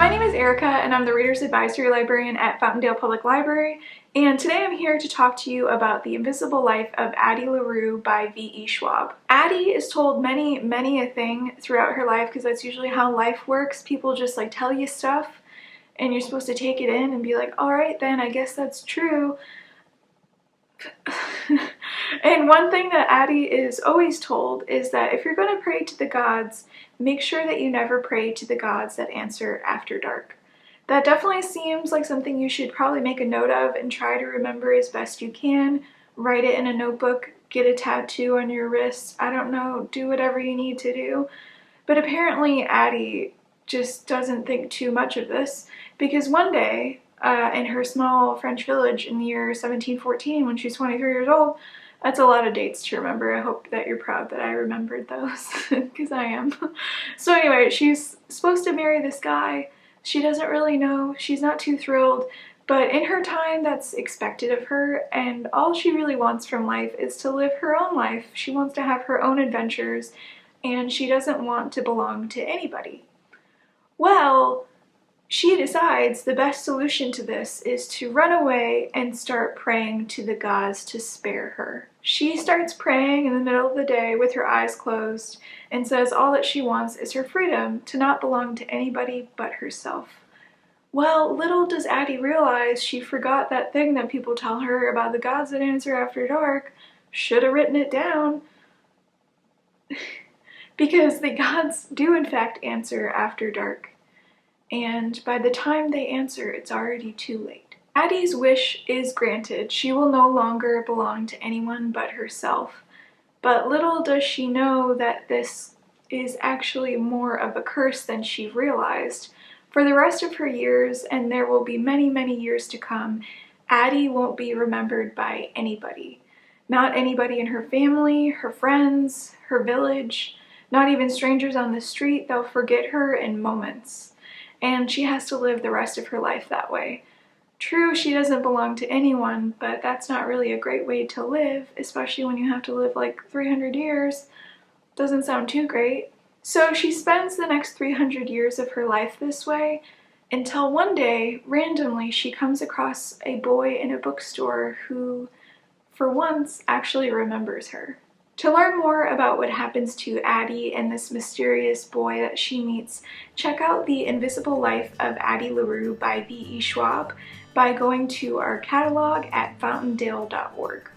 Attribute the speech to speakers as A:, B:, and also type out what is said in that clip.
A: My name is Erica and I'm the Reader's Advisory Librarian at Fountaindale Public Library, and today I'm here to talk to you about The Invisible Life of Addie LaRue by V.E. Schwab. Addie is told many a thing throughout her life because that's usually how life works. People just like tell you stuff and you're supposed to take it in and be like, alright then, I guess that's true. And one thing that Addie is always told is that if you're going to pray to the gods, make sure that you never pray to the gods that answer after dark. That definitely seems like something you should probably make a note of and try to remember as best you can. Write it in a notebook, get a tattoo on your wrist, I don't know, do whatever you need to do. But apparently Addie just doesn't think too much of this, because one day, in her small French village in the year 1714 when she's 23 years old. That's a lot of dates to remember. I hope that you're proud that I remembered those, because I am. So anyway, she's supposed to marry this guy. She doesn't really know. She's not too thrilled, but in her time that's expected of her, and all she really wants from life is to live her own life. She wants to have her own adventures, and she doesn't want to belong to anybody. Well, she decides the best solution to this is to run away and start praying to the gods to spare her. She starts praying in the middle of the day with her eyes closed and says all that she wants is her freedom to not belong to anybody but herself. Well, little does Addie realize she forgot that thing that people tell her about the gods that answer after dark. Should have written it down. Because the gods do in fact answer after dark. And by the time they answer, it's already too late. Addie's wish is granted. She will no longer belong to anyone but herself. But little does she know that this is actually more of a curse than she realized. For the rest of her years, and there will be many years to come, Addie won't be remembered by anybody. Not anybody in her family, her friends, her village, not even strangers on the street. They'll forget her in moments. And she has to live the rest of her life that way. True, she doesn't belong to anyone, but that's not really a great way to live, especially when you have to live like 300 years. Doesn't sound too great. So she spends the next 300 years of her life this way, until one day, randomly, she comes across a boy in a bookstore who, for once, actually remembers her. To learn more about what happens to Addie and this mysterious boy that she meets, check out The Invisible Life of Addie LaRue by V.E. Schwab by going to our catalog at fountaindale.org.